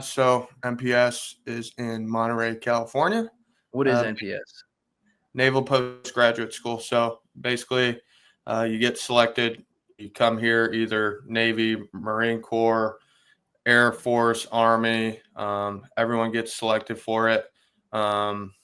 So MPS is in Monterey, California. What is Uh, NPS? Naval Postgraduate School. So basically, you get selected. You come here either Navy, Marine Corps, Air Force, Army. Everyone gets selected for it, um,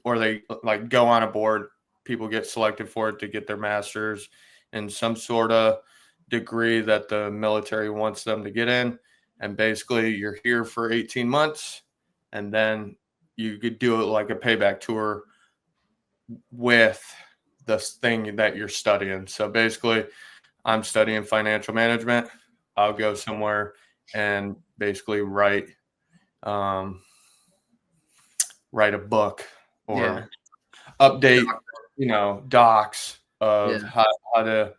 or they like go on a board. People get selected for it to get their masters in some sort of degree that the military wants them to get in. And basically, you're here for 18 months, and then you could do it like a payback tour with this thing that you're studying. So basically, I'm studying financial management. I'll go somewhere and basically um, write a book Yeah. or update, docs of Yeah. how to,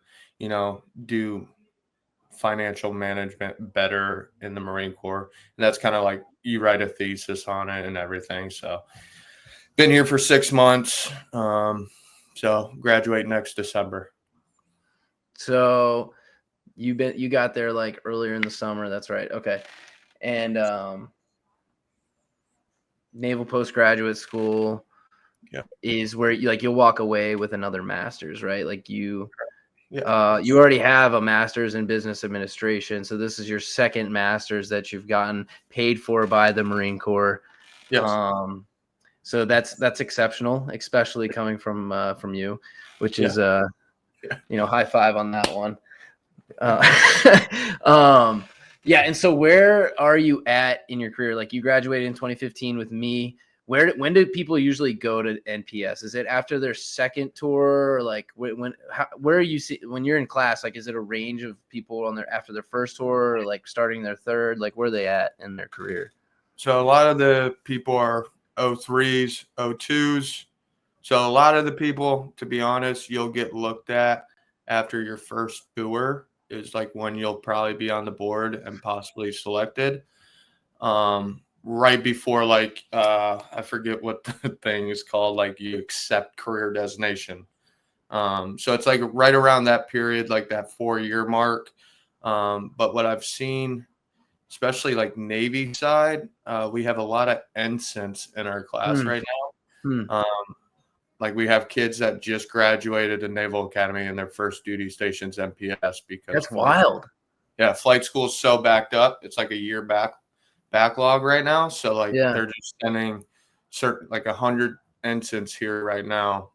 do financial management better in the Marine Corps. And that's kind of like you write a thesis on it and everything. So been here for 6 months. So graduate next December. So you got there like earlier in the summer. That's right. Okay. And Naval Postgraduate School Yeah. is where you'll walk away with another master's, right? Like Yeah. you already have a master's in business administration, so this is your second master's that you've gotten paid for by the Marine Corps. Yes. So that's exceptional, especially coming from you, which is high five on that one. Yeah. And so where are you at in your career? Like you graduated in 2015 with me. When do people usually go to NPS? Is it after their second tour? Or like where are you when you're in class? Like, is it a range of people after their first tour, or like starting their third? Like, where are they at in their career? So a lot of the people are 03s, 02s. So a lot of the people, to be honest, you'll get looked at after your first tour is like when you'll probably be on the board and possibly selected. Right before I forget what the thing is called, like you accept career designation. So it's like right around that period, like that 4 year mark. But what I've seen, especially like Navy side, we have a lot of ensigns in our class right now. Like we have kids that just graduated the Naval Academy and their first duty station's MPS because That's wild. Flight school is so backed up. It's like a year backlog right now. So like they're just sending certain like 100 ensigns here right now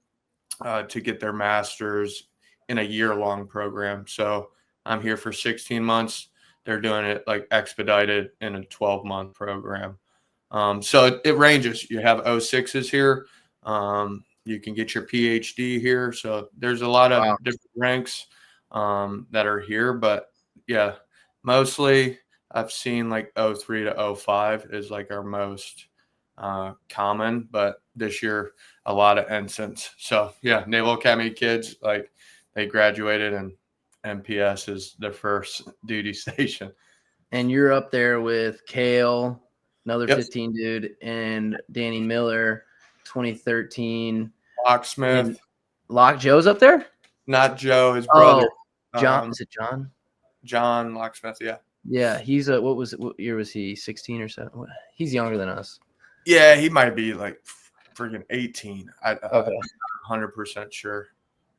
to get their masters in a year-long program. So I'm here for 16 months. They're doing it like expedited in a 12-month program. So it ranges. You have 06s here. You can get your PhD here. So there's a lot of different ranks that are here. But yeah, mostly I've seen like 03 to 05 is like our most common. But this year, a lot of ensigns. So yeah, Naval Academy kids, like they graduated and MPS is their first duty station. And you're up there with Kale, another 15 dude, and Danny Miller, 2013. Locksmith. Joe's up there? Not Joe, his brother. John. Is it John? John Locksmith, yeah. Yeah, he's what year was he? 16 or so? He's younger than us. Yeah, he might be like freaking 18. I'm Okay. not 100% sure.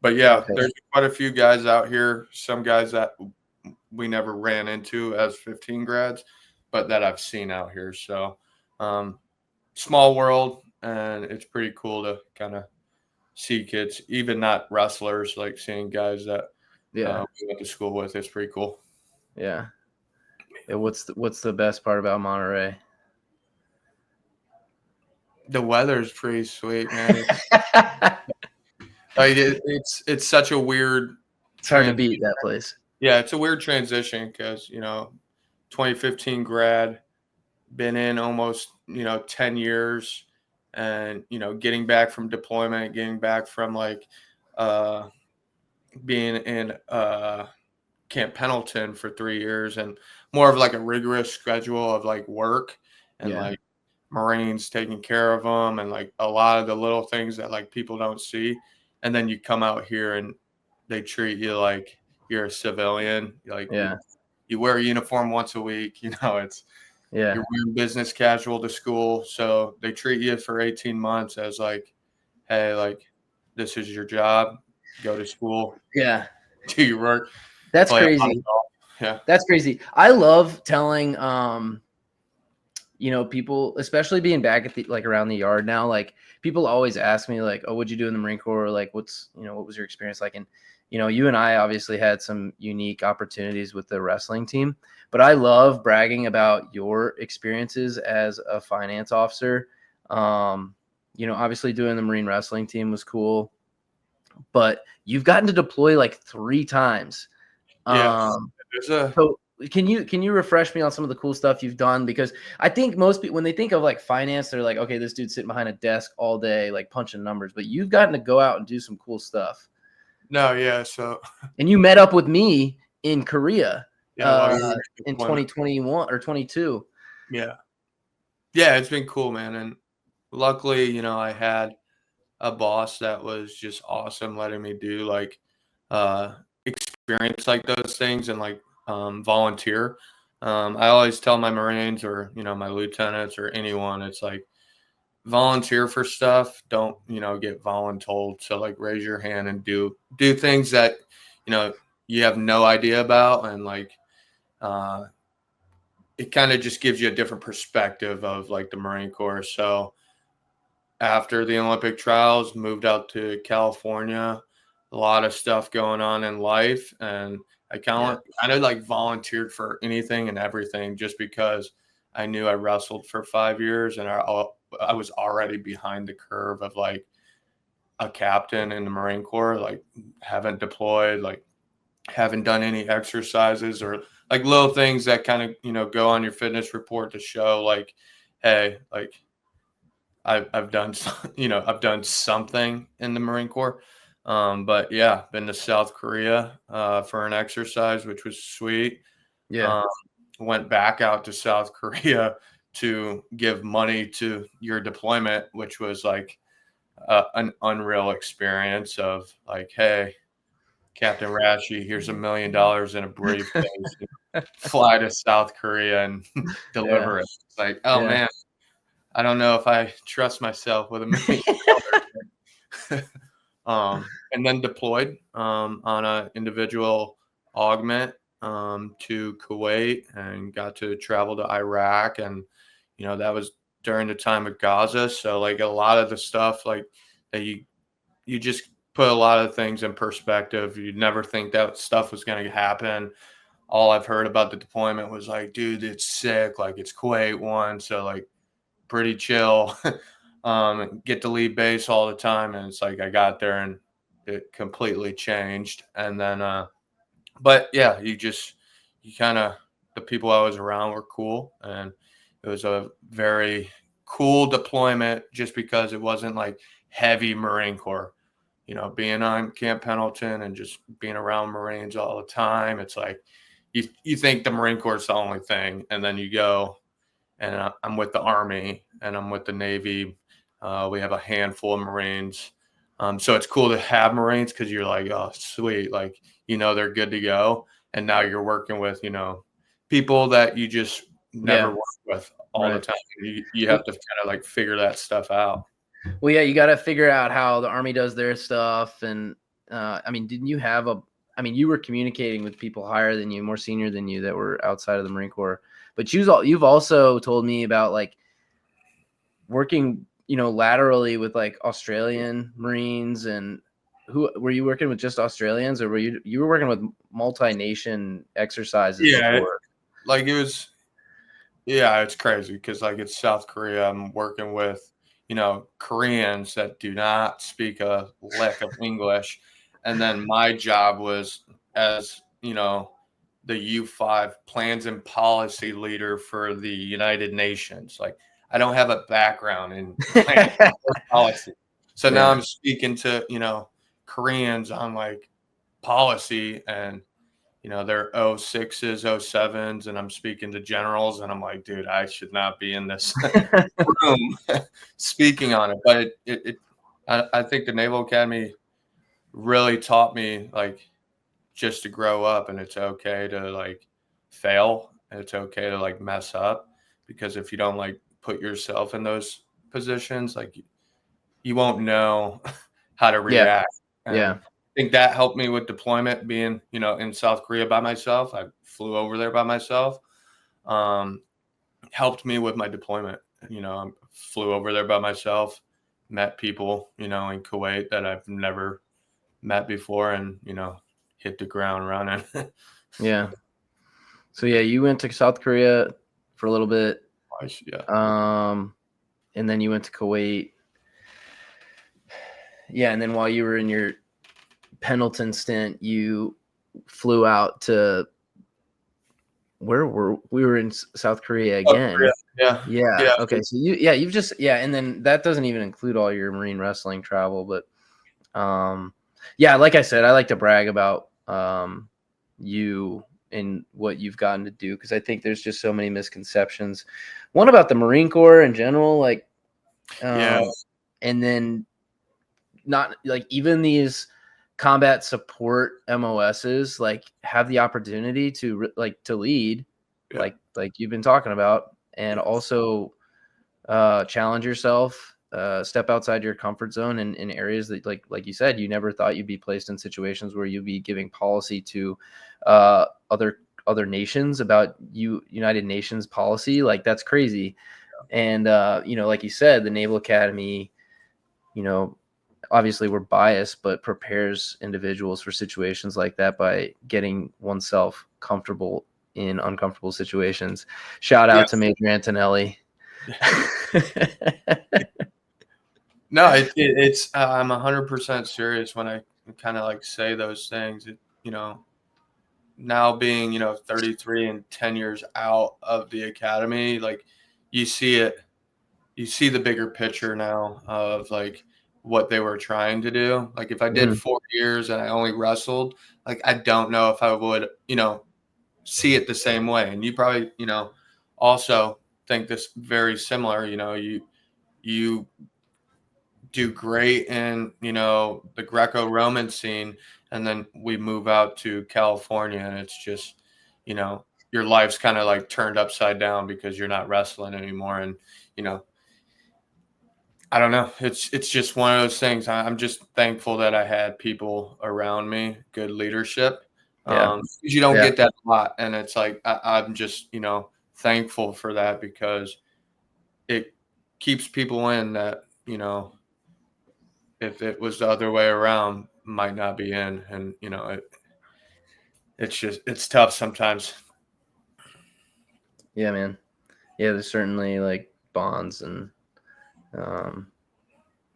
But yeah, there's quite a few guys out here, some guys that we never ran into as 15 grads, but that I've seen out here. So small world, and it's pretty cool to kind of see kids, even not wrestlers, like seeing guys that we went to school with. It's pretty cool. Yeah. What's the best part about Monterey? The weather's pretty sweet, man. It's such a weird. It's hard to beat that place. Yeah, it's a weird transition because 2015 grad, been in almost 10 years, and getting back from deployment, getting back from like being in Camp Pendleton for 3 years, and more of like a rigorous schedule of like work and like Marines taking care of them, and like a lot of the little things that like people don't see. And then you come out here and they treat you like you're a civilian. Like you wear a uniform once a week. It's Yeah. You're wearing business casual to school. So they treat you for 18 months as like, hey, like, this is your job. Go to school, Yeah. do your work, That's play a lot of crazy. golf. Yeah. That's crazy. I love telling, people, especially being back at the, like around the yard now, like people always ask me like, oh, what'd you do in the Marine Corps? Like, what was your experience like? And, you and I obviously had some unique opportunities with the wrestling team, but I love bragging about your experiences as a finance officer. Obviously doing the Marine wrestling team was cool, but you've gotten to deploy like 3 times. Yeah. So can you refresh me on some of the cool stuff you've done? Because I think most people, when they think of like finance, they're like, okay, this dude's sitting behind a desk all day, like punching numbers, but you've gotten to go out and do some cool stuff. No, yeah. So, And you met up with me in Korea yeah, in 2021 or 22. Yeah. Yeah, it's been cool, man. And luckily, I had a boss that was just awesome letting me do like uh experience like those things and like volunteer. I always tell my Marines or, my lieutenants or anyone, it's like volunteer for stuff. Don't, get voluntold. So like raise your hand and do things that, you have no idea about. And like uh it kind of just gives you a different perspective of like the Marine Corps. So after the Olympic trials, moved out to California, a lot of stuff going on in life. And I kind of like volunteered for anything and everything just because I knew I wrestled for 5 years and I was already behind the curve of like a captain in the Marine Corps, like haven't deployed, like haven't done any exercises or like little things that kind of, go on your fitness report to show like, hey, like I've done, I've done something in the Marine Corps. But yeah, been to South Korea for an exercise, which was sweet. Yeah. Um, went back out to South Korea to give money to your deployment, which was like an unreal experience of like, hey, Captain Rasche, here's $1 million in a briefcase. Fly to South Korea and deliver it. It's like, oh man, I don't know if I trust myself with $1 million. And then deployed on an individual augment to Kuwait and got to travel to Iraq. And, that was during the time of Gaza. So like a lot of the stuff like that you just put a lot of things in perspective. You'd never think that stuff was going to happen. All I've heard about the deployment was like, dude, it's sick. Like it's Kuwait one. So like pretty chill. Get to leave base all the time. And it's like, I got there and it completely changed. And then, but yeah, you kind of, the people I was around were cool. And it was a very cool deployment just because it wasn't like heavy Marine Corps. Being on Camp Pendleton and just being around Marines all the time, it's like you think the Marine Corps is the only thing, and then you go, and I'm with the Army and I'm with the Navy. We have a handful of Marines, so it's cool to have Marines because you're like, oh, sweet, like they're good to go, and now you're working with people that you just never work with all the time. You have to kind of like figure that stuff out. Well, yeah, you got to figure out how the Army does their stuff. And didn't you have you were communicating with people higher than you, more senior than you that were outside of the Marine Corps. But you've also told me about like working, laterally with like Australian Marines. And who were you working with? Just Australians, or you were working with multi-nation exercises before? It's crazy because like it's South Korea. I'm working with Koreans that do not speak a lick of English. And then my job was as, the U5 plans and policy leader for the United Nations. Like I don't have a background in policy. So now I'm speaking to, Koreans on like policy and they're 06s, 07s, and I'm speaking to generals, and I'm like, dude, I should not be in this room speaking on it. But I think the Naval Academy really taught me like just to grow up, and it's okay to like fail, and it's okay to like mess up, because if you don't like put yourself in those positions, like you won't know how to react. And I think that helped me with deployment, being, you know, in South Korea by myself. I flew over there by myself. Helped me with my deployment. You know, I flew over there by myself, met people, you know, in Kuwait that I've never met before, and, you know, hit the ground running. Yeah. So yeah, you went to South Korea for a little bit. Yeah. And then you went to Kuwait. Yeah, and then while you were in your Pendleton stint, you flew out to we were in South Korea again. Yeah. Okay. So you've just and then that doesn't even include all your marine wrestling travel, but yeah, like I said, I like to brag about you and what you've gotten to do, because I think there's just so many misconceptions. One about the Marine Corps in general, like and then not like even these combat support MOSs like have the opportunity to like to lead, like you've been talking about, and also challenge yourself, step outside your comfort zone in areas that like you said, you never thought you'd be placed in situations where you'd be giving policy to other nations about United Nations policy. Like that's crazy. And you know, like you said, the Naval Academy, you know, obviously we're biased, but prepares individuals for situations like that by getting oneself comfortable in uncomfortable situations. Shout out to Major Antonelli. No, it's I'm 100% serious when I kind of like say those things. You know, now being, you know, 33 and 10 years out of the academy, like you see the bigger picture now of like what they were trying to do. Like if I did 4 years and I only wrestled, like I don't know if I would, you know, see it the same way. And you probably, you know, also think this very similar. You know, you do great in, you know, the Greco-Roman scene, and then we move out to California, and it's just, you know, your life's kind of like turned upside down because you're not wrestling anymore. And, you know, I don't know. It's just one of those things. I'm just thankful that I had people around me, good leadership. Because you don't get that a lot, and it's like I'm just, you know, thankful for that, because it keeps people in that, you know, if it was the other way around, might not be in. And, you know, it's tough sometimes. Yeah, man. Yeah, there's certainly like bonds and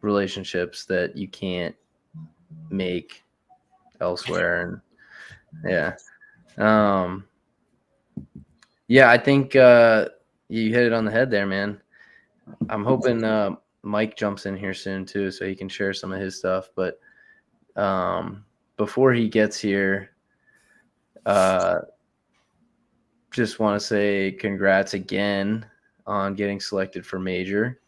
relationships that you can't make elsewhere. And yeah, I think you hit it on the head there, man. I'm hoping Mike jumps in here soon too, so he can share some of his stuff. But before he gets here, just want to say congrats again on getting selected for major.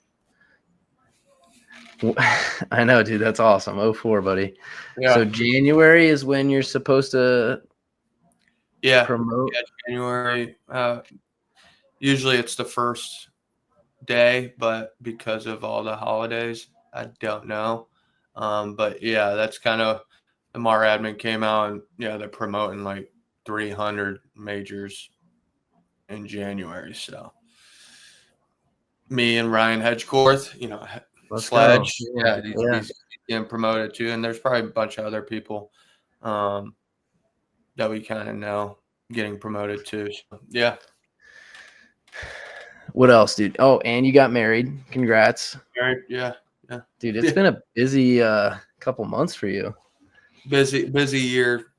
I know, dude. That's awesome. 04, buddy. Yeah. So January is when you're supposed to promote? Yeah, January. Usually it's the first day, but because of all the holidays, I don't know. But yeah, that's kind of the MAR admin came out, and yeah, they're promoting like 300 majors in January. So me and Ryan Hedgecorth, you know, Sledge, he's getting promoted too, and there's probably a bunch of other people that we kind of know getting promoted too. So, yeah. What else, dude? Oh, and you got married. Congrats. Married, yeah. Dude, it's been a busy couple months for you. Busy year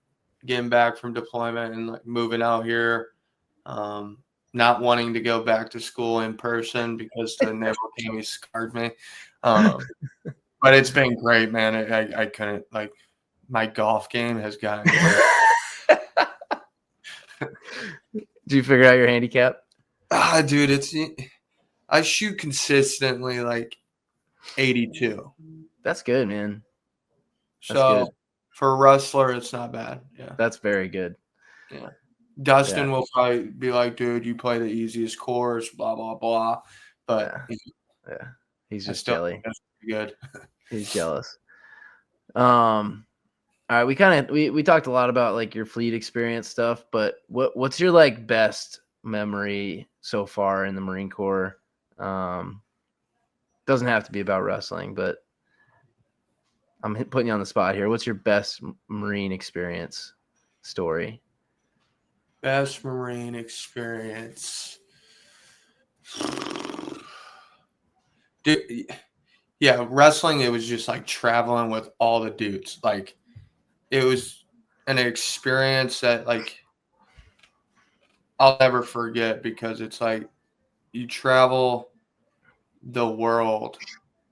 getting back from deployment and like moving out here. Not wanting to go back to school in person because the Naval Academy scarred me. But it's been great, man. I couldn't, like, my golf game has gotten great. Did you figure out your handicap? Dude, I shoot consistently like 82. That's good, man. That's good. For a wrestler, it's not bad. Yeah. That's very good. Yeah. Dustin will probably be like, dude, you play the easiest course, blah, blah, blah. But he's just jelly. Good. He's jealous. All right, we talked a lot about like your fleet experience stuff, but what's your like best memory so far in the Marine Corps? Doesn't have to be about wrestling, but I'm putting you on the spot here. What's your best Marine experience story? Best Marine experience. Dude, yeah, wrestling, it was just like traveling with all the dudes. Like, it was an experience that like I'll never forget, because it's like you travel the world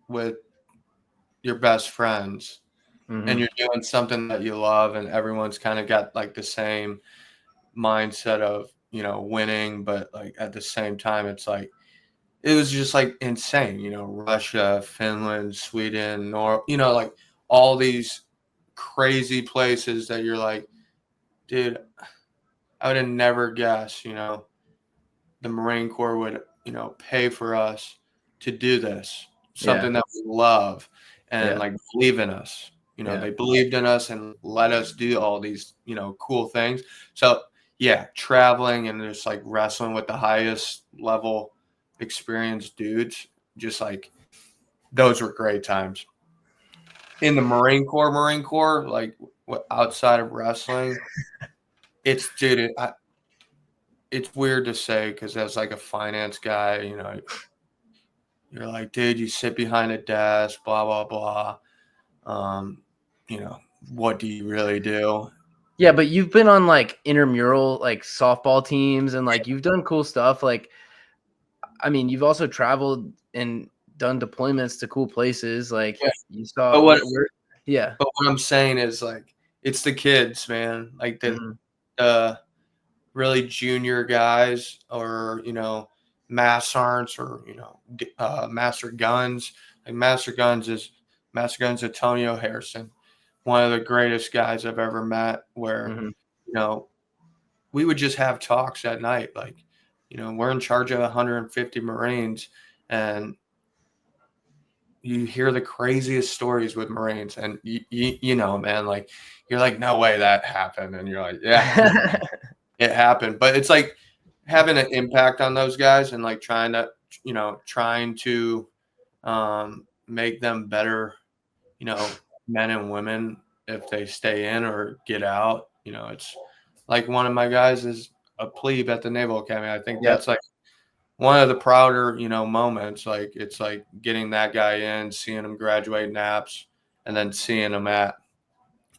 with your best friends, and you're doing something that you love, and everyone's kind of got like the same mindset of, winning, but like at the same time, it's like it was just like insane, Russia, Finland, Sweden, like all these crazy places that you're like, dude, I would have never guessed, the Marine Corps would, pay for us to do this, something that we love and like believe in us. They believed in us and let us do all these, cool things. So yeah, traveling and just like wrestling with the highest level experienced dudes, just like those were great times. In the Marine Corps, like outside of wrestling, it's dude, it's weird to say, because as like a finance guy, you're like, dude, you sit behind a desk, blah, blah, blah. What do you really do? Yeah, but you've been on like intramural, like softball teams, and like you've done cool stuff. Like, I mean, you've also traveled and done deployments to cool places. Like you saw, but But what I'm saying is like, it's the kids, man. Like the really junior guys, or mass sergeants, or master guns. Like Master Guns Antonio Harrison, one of the greatest guys I've ever met, where we would just have talks at night, like, we're in charge of 150 Marines, and you hear the craziest stories with Marines, and man, like, you're like, no way that happened, and you're like, yeah. It happened. But it's like having an impact on those guys, and like trying to make them better, men and women, if they stay in or get out. It's like one of my guys is a plebe at the Naval Academy. I think that's like one of the prouder, moments. Like, it's like getting that guy in, seeing him graduate NAPS, and then seeing him at,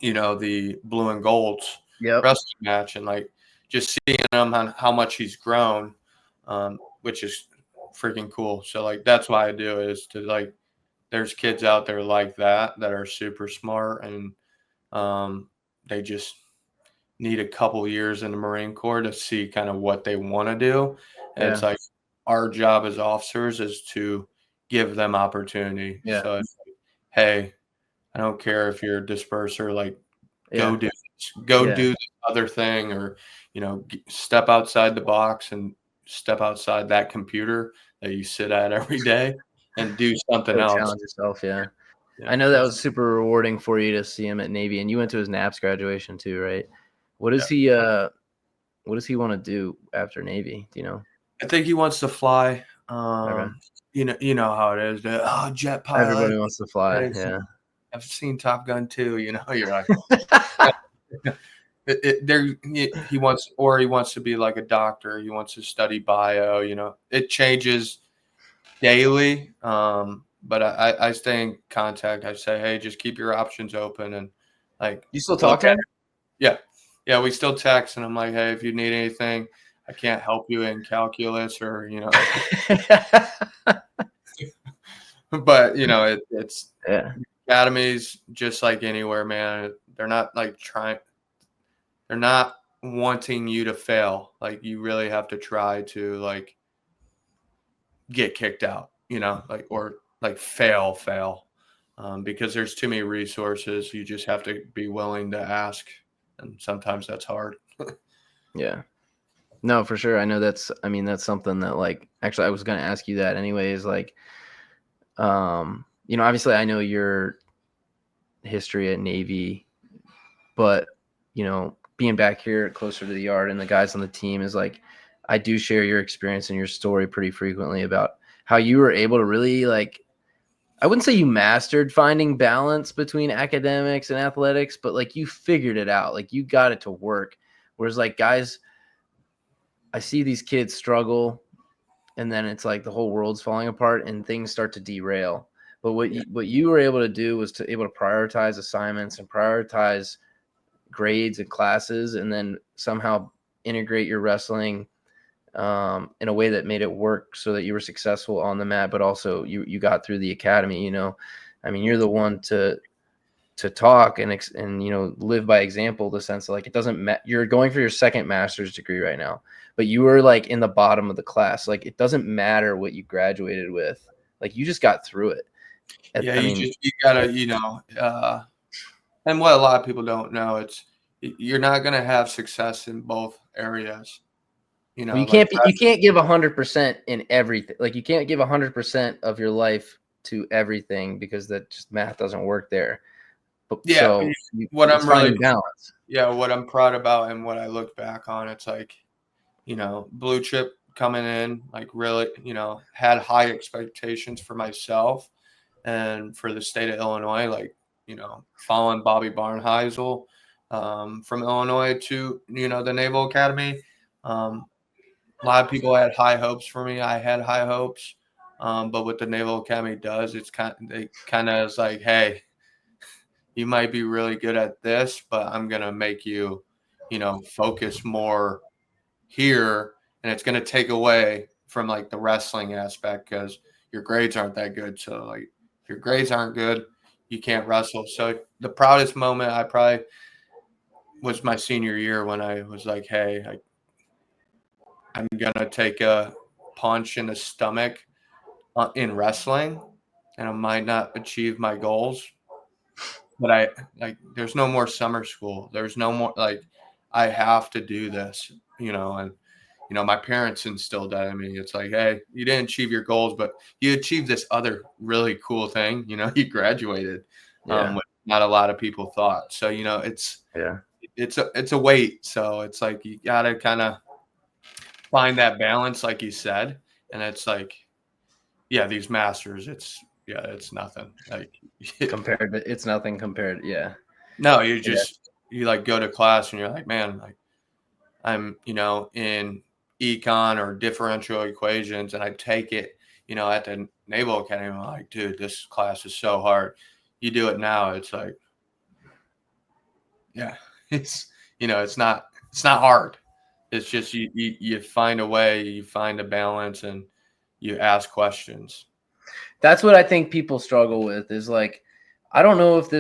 the blue and golds wrestling match, and like just seeing him on how much he's grown, which is freaking cool. So like, that's why I do it, is to like, there's kids out there like that are super smart, and they just need a couple years in the Marine Corps to see kind of what they want to do. And it's like, our job as officers is to give them opportunity. So it's like, hey, I don't care if you're a disperser, like, go do this. Go do the other thing, or, step outside the box and step outside that computer that you sit at every day, and do something else. Challenge yourself, yeah. I know that was super rewarding for you to see him at Navy, and you went to his NAPS graduation too, right? What does he want to do after Navy? Do you know? I think he wants to fly. You know how it is. Jet pilot. Everybody wants to fly. Yeah. I've seen Top Gun too. You're like, he wants to be like a doctor. He wants to study bio. It changes daily. But I stay in contact. I say, hey, just keep your options open, and like, you still talk to him? Yeah, we still text, and I'm like, hey, if you need anything, I can't help you in calculus, or but it's academies, just like anywhere, man. They're not like they're not wanting you to fail. Like, you really have to try to like get kicked out, like, or like fail, because there's too many resources. You just have to be willing to ask, and sometimes that's hard. Yeah. No, for sure. I know that's something that, like, actually I was going to ask you that anyways, like, obviously I know your history at Navy, but, being back here closer to the yard and the guys on the team is like, I do share your experience and your story pretty frequently about how you were able to really, like, I wouldn't say you mastered finding balance between academics and athletics, but like you figured it out, like you got it to work. Whereas like guys, I see these kids struggle and then it's like the whole world's falling apart and things start to derail. But what you were able to do was to able to prioritize assignments and prioritize grades and classes, and then somehow integrate your wrestling in a way that made it work so that you were successful on the mat, but also you got through the academy. You're the one to talk and live by example, the sense of like, it doesn't you're going for your second master's degree right now, but you were like in the bottom of the class. Like, it doesn't matter what you graduated with, like you just got through it. You gotta, and what a lot of people don't know, it's you're not going to have success in both areas. Well, you can't give 100% in everything. Like, you can't give 100% of your life to everything, because that just math doesn't work there. But so what I'm really balance. Yeah, what I'm proud about and what I look back on, it's like, blue chip coming in, like really, had high expectations for myself and for the state of Illinois, like, following Bobby Barnheisel from Illinois to, the Naval Academy. A lot of people had high hopes for me. I had high hopes. But what the Naval Academy does, it's kind of is like, hey, you might be really good at this, but I'm going to make you, focus more here. And it's going to take away from like the wrestling aspect, because your grades aren't that good. So like, if your grades aren't good, you can't wrestle. So the proudest moment I probably was my senior year, when I was like, hey, I'm going to take a punch in the stomach in wrestling, and I might not achieve my goals, but there's no more summer school. There's no more, like, I have to do this, and, my parents instilled that in me. It's like, hey, you didn't achieve your goals, but you achieved this other really cool thing. You graduated, what not a lot of people thought. So, it's a weight. So it's like, you got to kind of find that balance, like you said. And it's like, yeah, these masters, it's nothing. Like, it's nothing compared. Yeah. No, you like go to class and you're like, man, like, I'm, in econ or differential equations, and I take it, at the Naval Academy. I'm like, dude, this class is so hard. You do it now, it's like, yeah, it's not hard. It's just you find a way, you find a balance, and you ask questions. That's what I think people struggle with, is like, I don't know if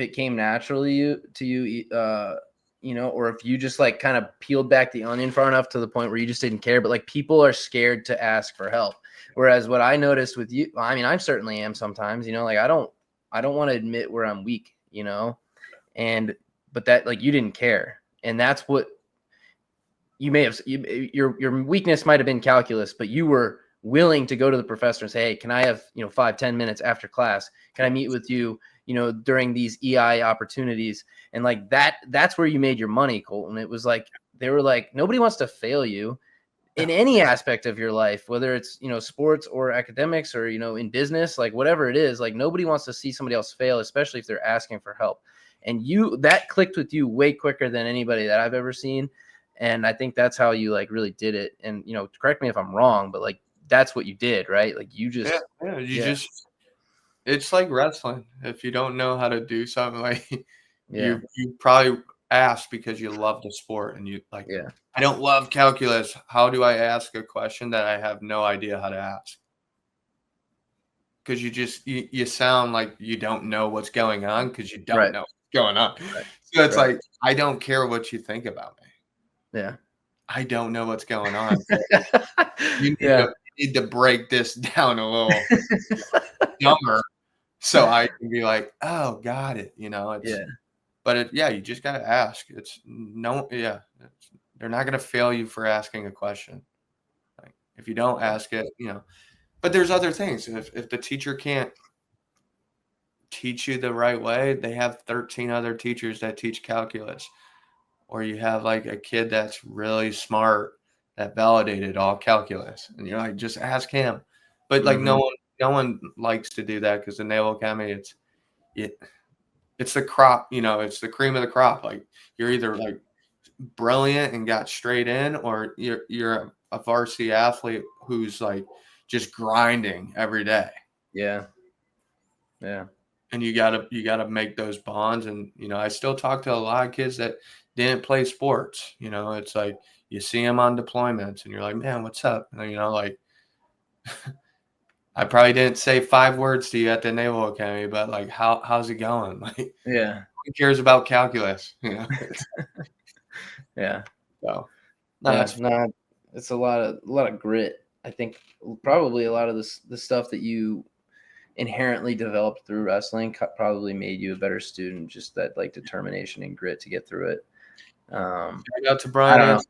it came naturally to you, or if you just like kind of peeled back the onion far enough to the point where you just didn't care. But like, people are scared to ask for help. Whereas what I noticed with you, I certainly am sometimes, like, I don't want to admit where I'm weak, but that, like, you didn't care. And that's what you may have, your weakness might've been calculus, but you were willing to go to the professor and say, hey, can I have, 5-10 minutes after class? Can I meet with you, during these EI opportunities? And like that's where you made your money, Colton. It was like, they were like, nobody wants to fail you in any aspect of your life, whether it's, sports or academics or, in business, like whatever it is, like nobody wants to see somebody else fail, especially if they're asking for help. And that clicked with you way quicker than anybody that I've ever seen. And I think that's how you like really did it. And, correct me if I'm wrong, but like, that's what you did, right? Like you just, just, it's like wrestling. If you don't know how to do something, like, you probably ask because you love the sport, and you like, I don't love calculus. How do I ask a question that I have no idea how to ask? Because you sound like you don't know what's going on, because you don't know what's going on. Right. So it's like, I don't care what you think about me. Yeah. I don't know what's going on. You need to break this down a little dumber, so I can be like, oh, got it. But you just got to ask. they're not going to fail you for asking a question. Like, if you don't ask it, but there's other things. If the teacher can't teach you the right way, they have 13 other teachers that teach calculus. Or you have like a kid that's really smart that validated all calculus, and you're like, just ask him. But like no one likes to do that, because the Naval Academy, it's the crop, it's the cream of the crop. Like, you're either like brilliant and got straight in, or you're a varsity athlete who's like just grinding every day. Yeah. And you gotta make those bonds. And I still talk to a lot of kids that didn't play sports. It's like you see them on deployments and you're like, man, what's up? And, like I probably didn't say 5 words to you at the Naval Academy, but like, how's it going? Like, yeah, who cares about calculus? yeah. So it's a lot of grit. I think probably a lot of the stuff that you inherently developed through wrestling probably made you a better student. Just that like determination and grit to get through it. Shout out to Brian.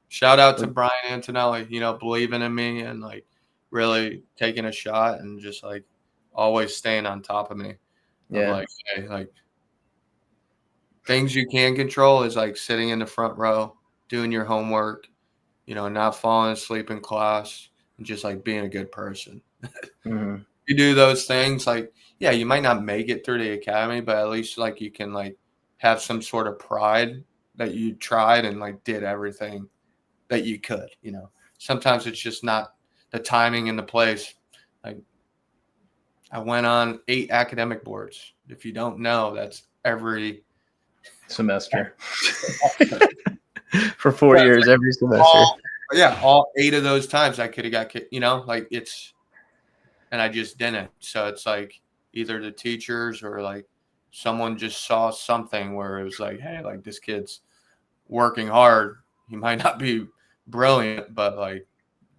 Shout out to Brian Antonelli. Believing in me and like really taking a shot and just like always staying on top of me. Yeah. Like, hey, like things you can control is like sitting in the front row, doing your homework, not falling asleep in class, and just like being a good person. You do those things, like, yeah, you might not make it through the academy, but at least like you can like have some sort of pride that you tried and like did everything that you could. Sometimes it's just not the timing and the place. Like, I went on 8 academic boards. If you don't know, that's every semester for 4 years, every semester. All 8 of those times I could have got kicked, like and I just didn't. So it's like either the teachers or like someone just saw something where it was like, hey, like this kid's working hard. He might not be brilliant, but like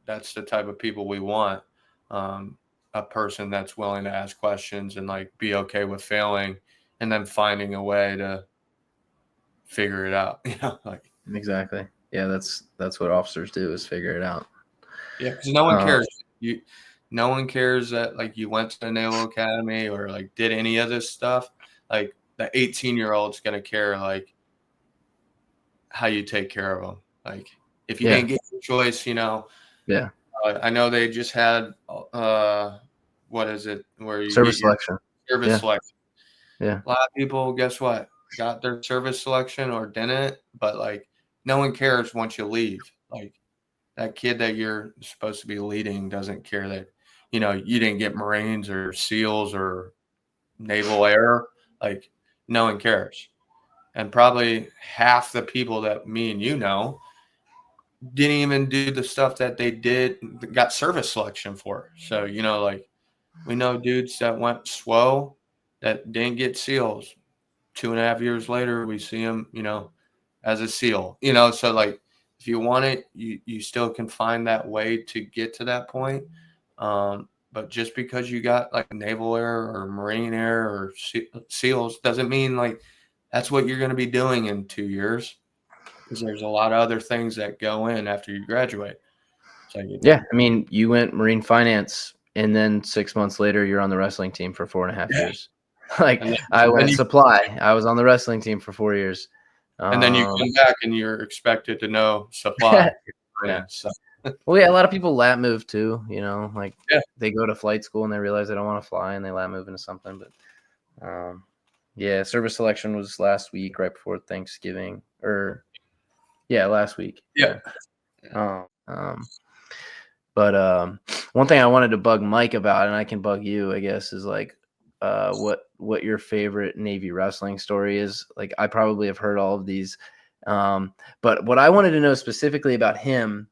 that's the type of people we want. A person that's willing to ask questions and like be okay with failing and then finding a way to figure it out. Like exactly. Yeah, that's what officers do, is figure it out. Yeah, because no one cares. No one cares that like you went to the Naval Academy or like did any of this stuff. Like the 18-year-old's gonna care like how you take care of them. Like if you didn't get your choice, Yeah. I know they just had what is it where you service selection. Service selection. Yeah. A lot of people, guess what? Got their service selection or didn't, but like no one cares once you leave. Like that kid that you're supposed to be leading doesn't care that, you didn't get Marines or SEALs or Naval Air. Like no one cares. And probably half the people that me and didn't even do the stuff that they got service selection for. So, like we know dudes that went SWO that didn't get SEALs. 2.5 years later, we see them, as a SEAL, so like if you want it, you still can find that way to get to that point. But just because you got like Naval Air or Marine Air or SEALs doesn't mean like that's what you're going to be doing in 2 years, because there's a lot of other things that go in after you graduate. So yeah, I mean, you went Marine Finance, and then 6 months later, you're on the wrestling team for 4.5 years. Like I went supply. I was on the wrestling team for 4 years. And then you come back and you're expected to know supply. So. Well, yeah, a lot of people lat move too, like they go to flight school and they realize they don't want to fly and they lat move into something. But service selection was last week, right before Thanksgiving, or last week. Yeah. But one thing I wanted to bug Mike about, and I can bug you, I guess, is like what your favorite Navy wrestling story is. Like I probably have heard all of these, but what I wanted to know specifically about him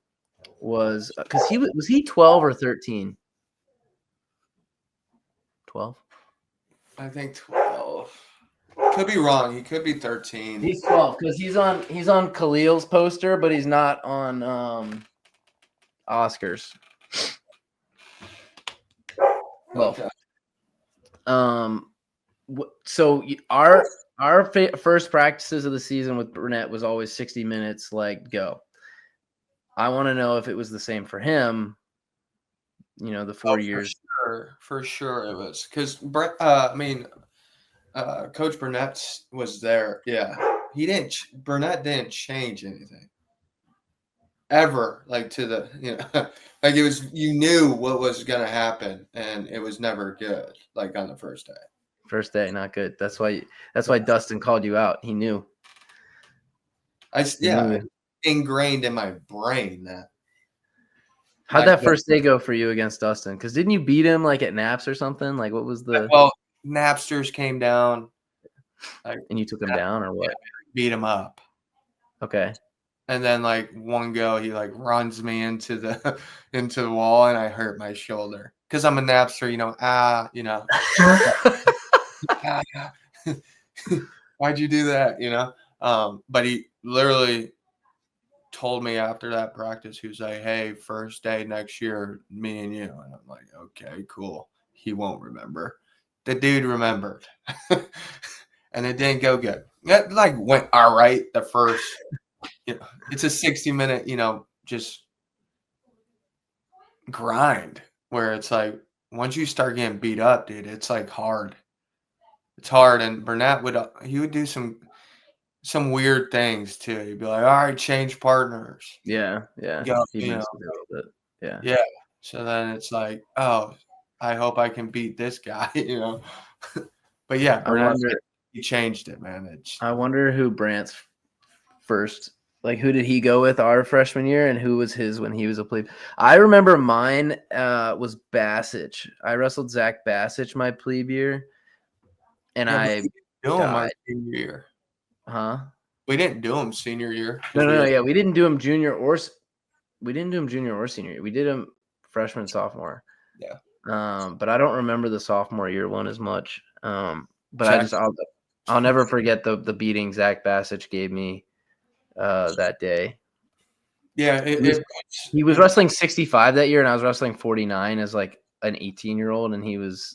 was because was he 12 or 13? 12. I think 12. Could be wrong. He could be 13. He's 12 because he's on Khalil's poster, but he's not on Oscar's. Well, So our first practices of the season with Burnett was always 60 minutes, like go. I want to know if it was the same for him. The 4 years. For sure it was because Coach Burnett was there. Yeah, Burnett didn't change anything ever. Like to the like it was, you knew what was gonna happen, and it was never good. Like on the first day. First day, not good. That's why Dustin called you out. He knew. Ingrained in my brain that. How'd that first day go for you against Dustin? Because didn't you beat him like at Naps or something? Like what was the? Well, Napsters came down. And you took him down or what? Yeah, beat him up. Okay. And then like one go, he like runs me into the wall, and I hurt my shoulder because I'm a Napster. Why'd you do that? But he literally told me after that practice, he was like, "Hey, first day next year, me and you." And I'm like, "Okay, cool." He won't remember. The dude remembered, and it didn't go good. It like went all right the first. It's a 60-minute, just grind where it's like once you start getting beat up, dude, it's like hard. It's hard, and Burnett would do some weird things too. He'd be like, "All right, change partners." Yeah. Go, He a little bit. Yeah. Yeah. So then it's like, oh, I hope I can beat this guy, But yeah, Burnett, he changed it, man. I wonder who Brant's first, like who did he go with our freshman year, and who was his when he was a plebe? I remember mine was Bassage. I wrestled Zach Bassage my plebe year, and I didn't do him my senior year. Huh? We didn't do him senior year. No. Yeah, we didn't do him junior or senior year. We did him freshman, sophomore. Yeah. But I don't remember the sophomore year one as much. But I'll never forget the beating Zach Bassage gave me that day. Yeah, he was wrestling 65 that year, and I was wrestling 49 as like an 18-year-old, and he was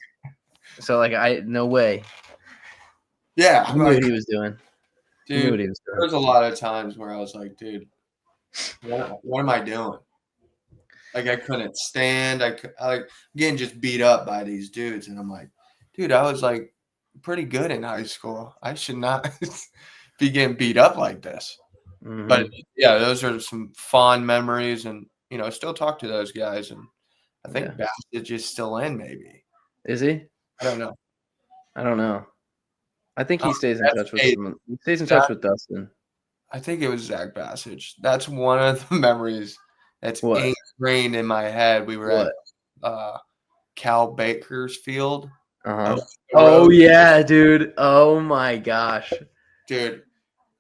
so like no way. Yeah, I knew what he was doing. Dude, there was a lot of times where I was like, dude, what am I doing? Like I couldn't stand. I getting just beat up by these dudes, and I'm like, dude, I was like pretty good in high school. I should not be getting beat up like this. Mm-hmm. But yeah, those are some fond memories, and I still talk to those guys, and I think Bassage is still in. Maybe is he? I don't know. I think he stays in touch with someone. He stays in touch with Dustin. I think it was Zach Bassage. That's one of the memories that's ingrained in my head. We were at Cal Bakersfield. Oh yeah, dude. Oh my gosh, dude.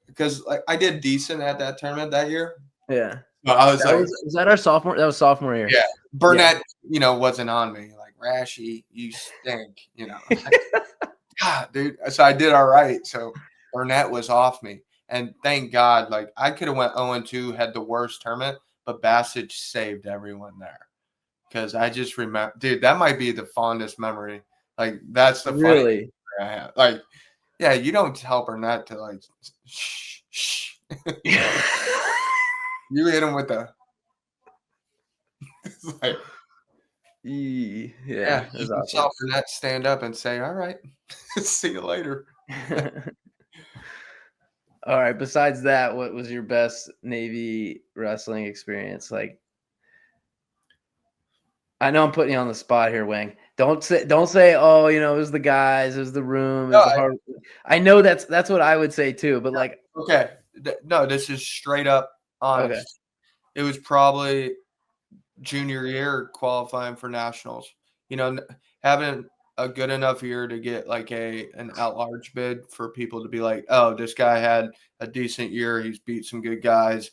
Because like I did decent at that tournament that year. Yeah. But I was was that our sophomore? That was sophomore year. Yeah. Burnett, wasn't on me. Like, Rasche, you stink, God, dude. So I did all right. So Burnett was off me. And thank God, like I could have went 0-2, had the worst tournament, but Bassage saved everyone there. Because I just remember, dude, that might be the fondest memory. Like that's the funny I have. Like, yeah, you don't tell Burnett to like shh. You hit him with the like, yeah. You saw Burnett stand up and say, "All right, see you later." All right. Besides that, what was your best Navy wrestling experience? Like, I know I'm putting you on the spot here, Wang. Don't say, oh, it was the guys, it was the room, it was the hard. I know that's what I would say too, but like, okay, no, this is straight up honest. Okay. It was probably junior year qualifying for nationals. Having a good enough year to get like an at-large bid for people to be like, oh, this guy had a decent year. He's beat some good guys.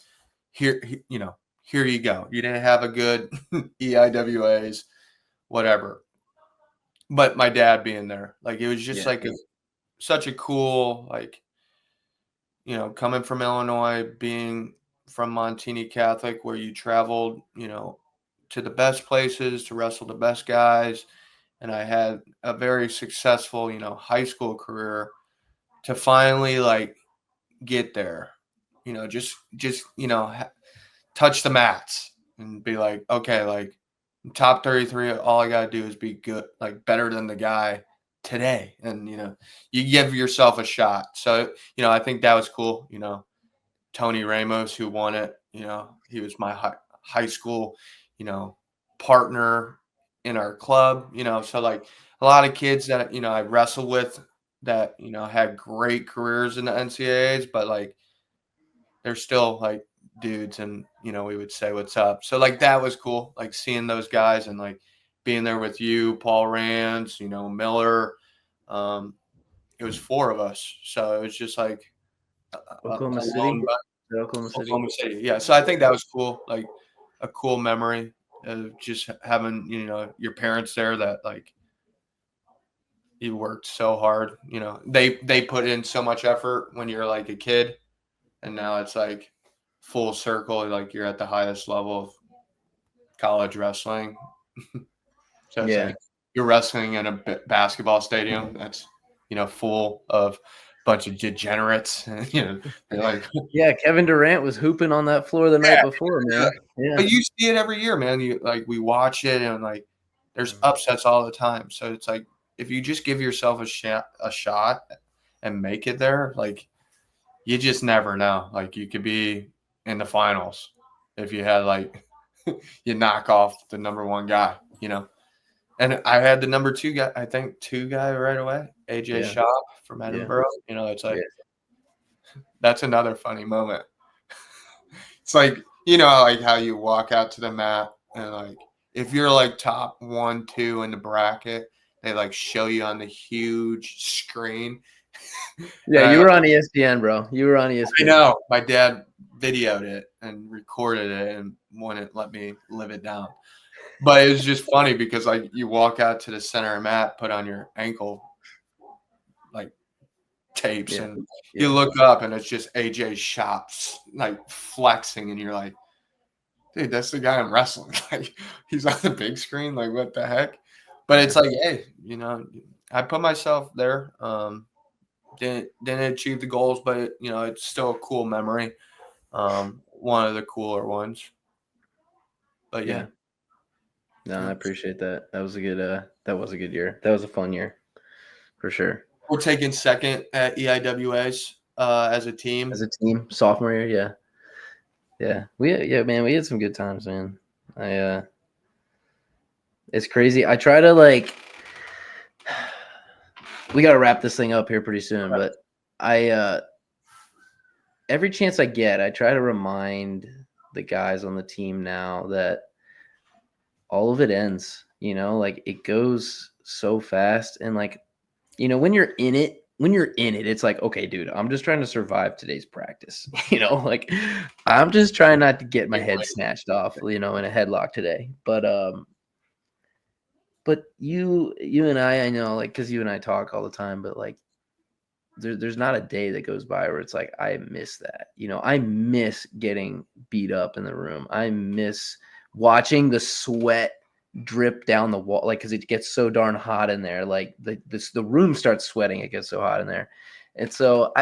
Here you go. You didn't have a good EIWAs, whatever. But my dad being there, like it was just such a cool, like, coming from Illinois, being from Montini Catholic, where you traveled, to the best places to wrestle the best guys. and I had a very successful, high school career, to finally like get there, just touch the mats and be like, okay, like top 33, all I gotta do is be good, like better than the guy today. And you give yourself a shot. So, I think that was cool. Tony Ramos, who won it, he was my high school, partner in our club, so like a lot of kids that, I wrestled with that, had great careers in the NCAAs, but like they're still like dudes, and we would say what's up. So like that was cool, like seeing those guys and like being there with you, Paul Rands, Miller. It was 4 of us, so it was just like a Oklahoma City. long Oklahoma City. Oklahoma City. Yeah, so I think that was cool, like a cool memory of just having your parents there that like you worked so hard. They put in so much effort when you're like a kid, and now it's like full circle, like you're at the highest level of college wrestling. So it's like you're wrestling in a basketball stadium that's full of a bunch of degenerates. They're like, yeah, Kevin Durant was hooping on that floor the night before, man. Yeah. But you see it every year, man. We watch it, and like there's upsets all the time. So it's like if you just give yourself a shot and make it there, like you just never know. Like you could be in the finals if you had like you knock off the number 1 guy, And I had the number 2 guy, I think 2 guy right away, AJ Shop from Edinburgh. It's like that's another funny moment. It's like, like how you walk out to the mat and like if you're like top 1, 2 in the bracket, they like show you on the huge screen. Yeah, you were on ESPN, bro. You were on ESPN. I know. My dad videoed it and recorded it and wouldn't let me live it down. But it was just funny because like you walk out to the center mat, put on your ankle like tapes, and you look up and it's just AJ Shops like flexing, and you're like, dude, that's the guy I'm wrestling. Like he's on the big screen. Like what the heck? But it's like, hey, I put myself there. Didn't achieve the goals, but it's still a cool memory. One of the cooler ones. But yeah. No, I appreciate that. That was a good year. That was a fun year for sure. We're taking second at EIWAs as a team. As a team, sophomore year, yeah. We had some good times, man. It's crazy. I try to like. We got to wrap this thing up here pretty soon, but every chance I get, I try to remind the guys on the team now that all of it ends, like it goes so fast. And like, when you're in it, it's like, okay, dude, I'm just trying to survive today's practice. Like I'm just trying not to get my head snatched off, in a headlock today. But you and I know, like, cause you and I talk all the time, but like, there's not a day that goes by where it's like, I miss that. I miss getting beat up in the room. I miss watching the sweat drip down the wall, like, because it gets so darn hot in there. Like the room starts sweating. It gets so hot in there. And so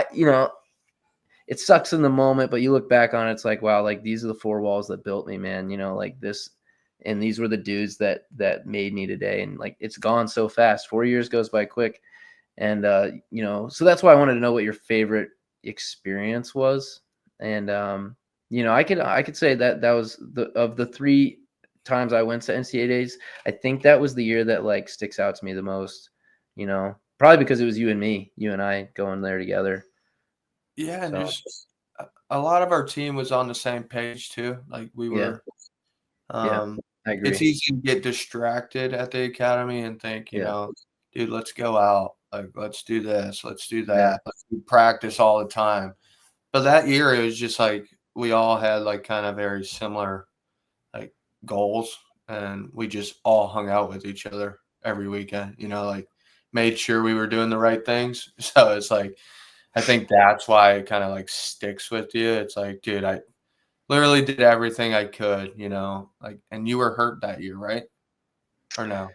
it sucks in the moment, but you look back on it, it's like, wow, like these are the 4 walls that built me, man. Like this, and these were the dudes that made me today. And like, it's gone so fast. 4 years goes by quick. And, so that's why I wanted to know what your favorite experience was. And, I could say that was of the 3 times I went to NCAAs, I think that was the year that like sticks out to me the most, probably because it was you and I going there together. Yeah. And just a lot of our team was on the same page too. Like we were, I agree. It's easy to get distracted at the academy and think, dude, let's go out. Like, let's do this. Let's do that. Yeah. Let's do practice all the time. But that year, it was just like we all had like kind of very similar like goals, and we just all hung out with each other every weekend, like made sure we were doing the right things. So it's like, I think that's why it kind of like sticks with you. It's like, dude, I literally did everything I could, like, and you were hurt that year, right? Or no?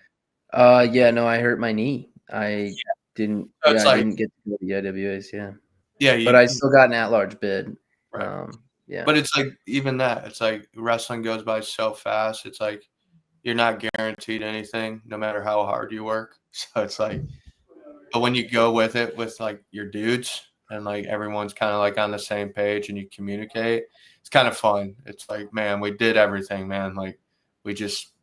Yeah, no, I hurt my knee. I didn't. So Yeah, it's I like, didn't get to go to the IWAs. Yeah, yeah, but I still got an at-large bid. right. Yeah, But it's like even that. It's like wrestling goes by so fast. It's like you're not guaranteed anything, no matter how hard you work. So it's like, but when you go with it with like your dudes and like everyone's kind of like on the same page and you communicate, it's kind of fun. It's like, man, we did everything, man. Like we just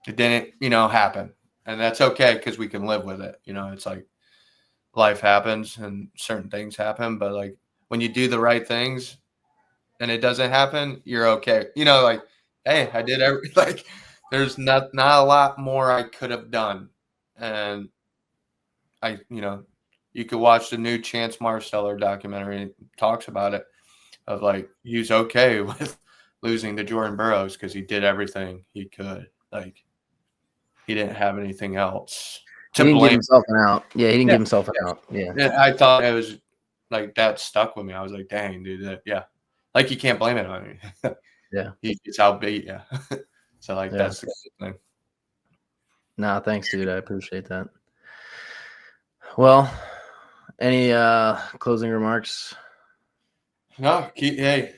it didn't, happen. And that's okay because we can live with it. It's like life happens and certain things happen, but like when you do the right things and it doesn't happen, you're okay. Like, hey, I did like there's not a lot more I could have done. And you could watch the new Chance Marsteller documentary. It talks about it of like he's okay with losing to Jordan Burroughs because he did everything he could. Like he didn't have anything else he to didn't give blame. himself an out. Yeah, he didn't Yeah, give himself an out. Yeah, yeah. I thought it was like that stuck with me. I was like, dang, dude, yeah. Like you can't blame it on me. yeah, It's outbeat, yeah. So like yeah. that's the thing. Nah, thanks, dude. I appreciate that. Well, any closing remarks? No, hey,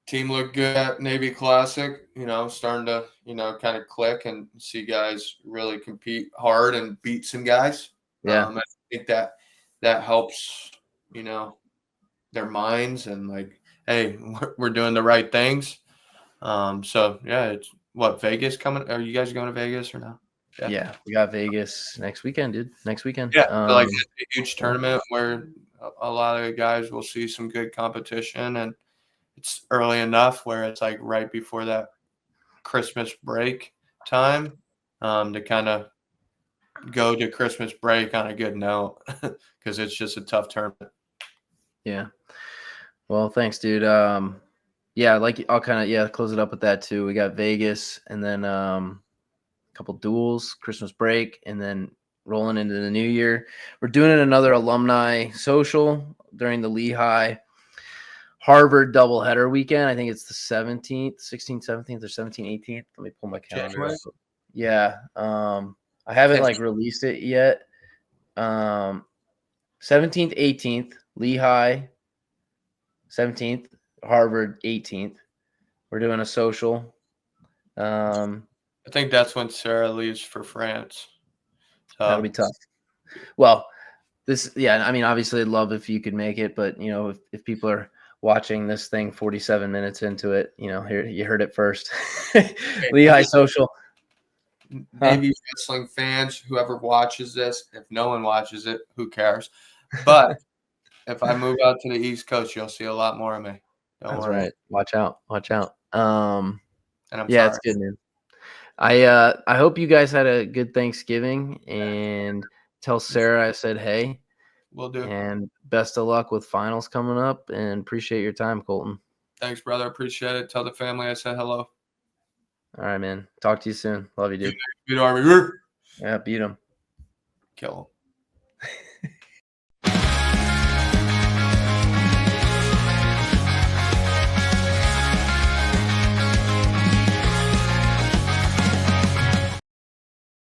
team looked good at Navy Classic. Starting to kind of click and see guys really compete hard and beat some guys. Yeah, I think that helps. Their minds and like, hey, we're doing the right things. So yeah, it's what Vegas coming. Are you guys going to Vegas or no? yeah. We got Vegas next weekend, dude. Next weekend. Yeah, so like it's a huge tournament where a lot of the guys will see some good competition, and it's early enough where it's like right before that Christmas break time to kind of go to Christmas break on a good note because it's just a tough tournament. Yeah. Well, thanks, dude. Yeah, like I'll kind of close it up with that too. We got Vegas and then a couple duels, Christmas break, and then rolling into the new year. We're doing another alumni social during the Lehigh Harvard doubleheader weekend. I think it's the 17th, 16th, 17th, or 17th, 18th. Let me pull my calendar up. Yeah. I haven't like released it yet. 17th, 18th, Lehigh, 17th, Harvard, 18th. We're doing a social. I think that's when Sarah leaves for France. That'll be tough. Well, I mean, obviously I'd love if you could make it, but if people are watching this thing 47 minutes into it, here you heard it first. Lehigh social. Navy wrestling fans, whoever watches this, if no one watches it, who cares? But if I move out to the East Coast, you'll see a lot more of me. That's right. Watch out. Watch out. And I'm yeah, sorry. it's good, man. I hope you guys had a good Thanksgiving, and tell Sarah I said hey. Will do. And best of luck with finals coming up, and appreciate your time, Colton. Thanks, brother. Appreciate it. Tell the family I said hello. All right, man. Talk to you soon. Love you, dude. Beat Army. Yeah, beat them. Kill them.